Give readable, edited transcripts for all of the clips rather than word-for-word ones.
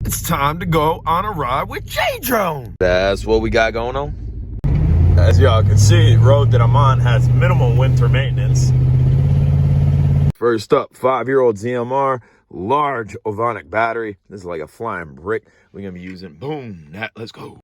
It's time to go on a ride with J-Drone. That's what we got going on. As y'all can see, the road that I'm on has minimal winter maintenance. First up, 5-year-old ZMR, large Ovonic battery. This is like a flying brick. We're gonna be using, boom, that, let's go.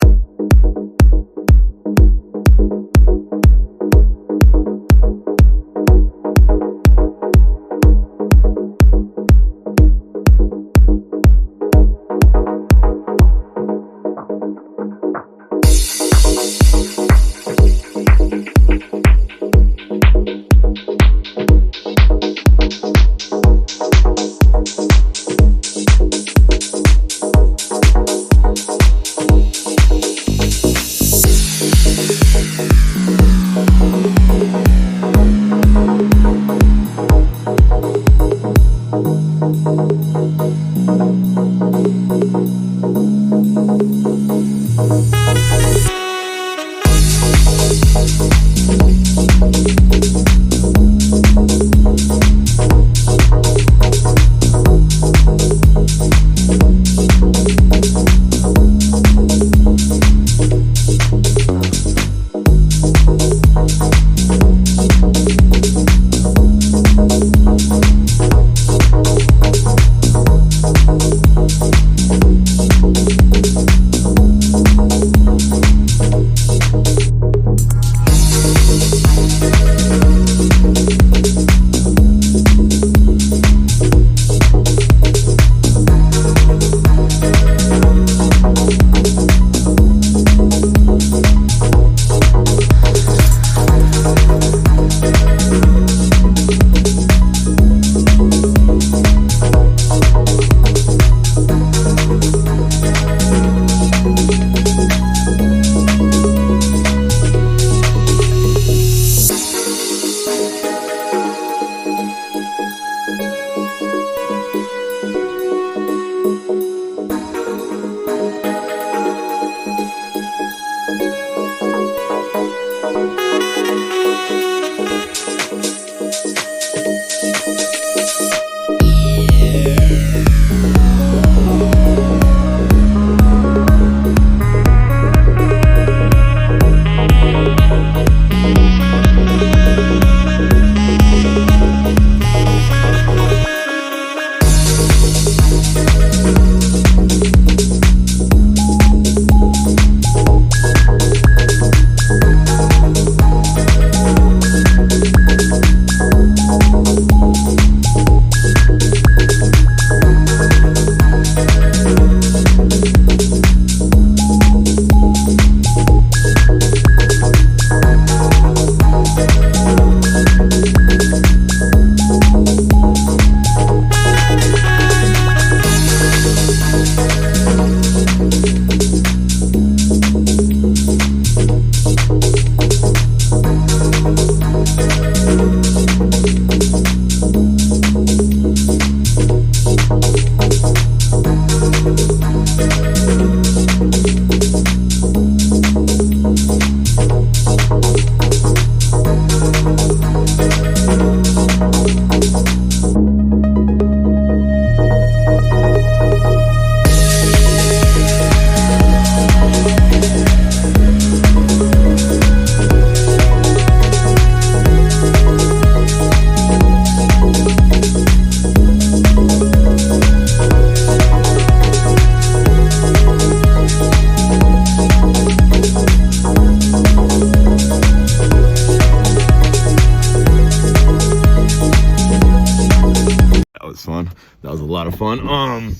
Fun. That was a lot of fun.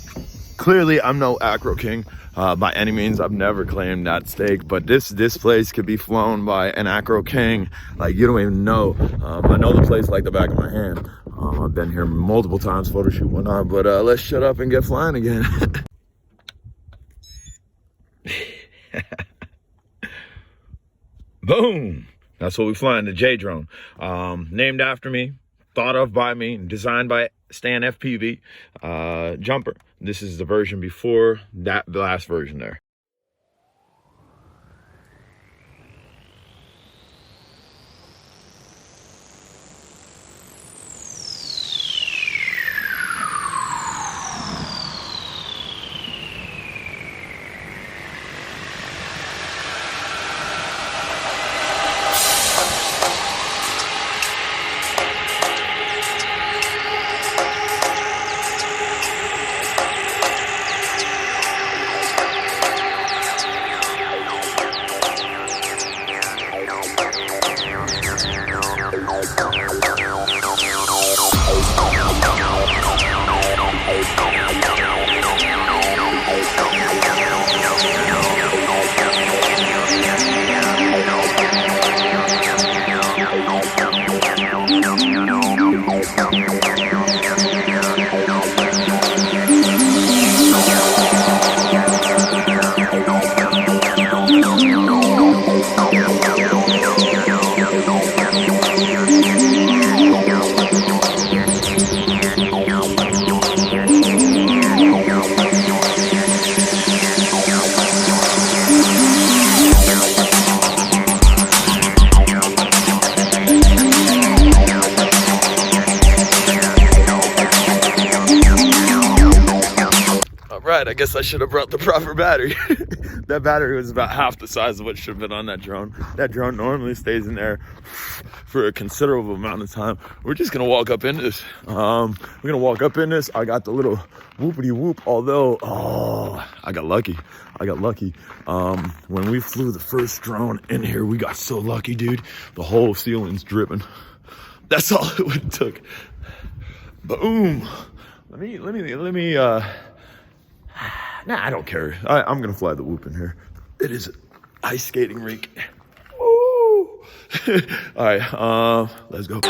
Clearly I'm no acro king by any means. I've never claimed that stake, but this place could be flown by an acro king like you don't even know. I know the place like the back of my hand. I've been here multiple times, photo shoot, whatnot, but let's shut up and get flying again. Boom, that's what we flying, the J-Drone. Named after me, thought of by me, designed by Stan FPV jumper. This is the version before that, the last version there. right, I guess I should have brought the proper battery. That battery was about half the size of what should have been on that drone. That drone normally stays in there for a considerable amount of time. We're just gonna walk up in this. We're gonna walk up in this. I got the little whoopity whoop, although, I got lucky. When we flew the first drone in here, we got so lucky, dude. The whole ceiling's dripping. That's all it took. Boom. Let me, nah, I don't care. I'm gonna fly the whoop in here. It is an ice skating rink. Woo! All right, let's go.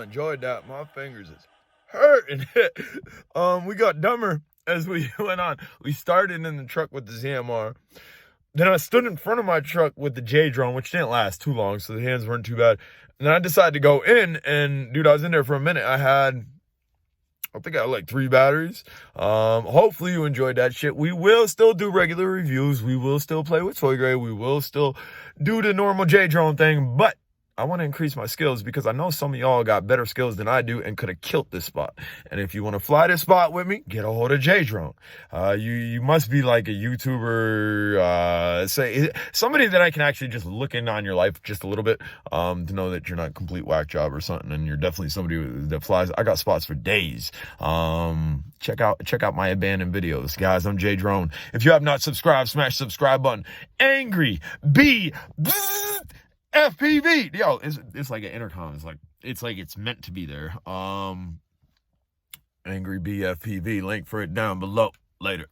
Enjoyed that. My fingers is hurting. We got dumber as we went on. We started in the truck with the ZMR. Then I stood in front of my truck with the J drone, which didn't last too long, so the hands weren't too bad. And then I decided to go in, and dude, I was in there for a minute. I think I had like 3 batteries. Hopefully you enjoyed that shit. We will still do regular reviews. We will still play with Toy Gray. We will still do the normal J drone thing, but I want to increase my skills because I know some of y'all got better skills than I do and could have killed this spot. And if you want to fly this spot with me, get a hold of J Drone. You must be like a YouTuber, say somebody that I can actually just look in on your life just a little bit, to know that you're not a complete whack job or something, and you're definitely somebody that flies. I got spots for days. Check out my abandoned videos, guys. I'm J Drone. If you have not subscribed, smash the subscribe button. Angry B. FPV, yo, it's like an intercom. It's like it's meant to be there. Angry BFPV, link for it down below. Later.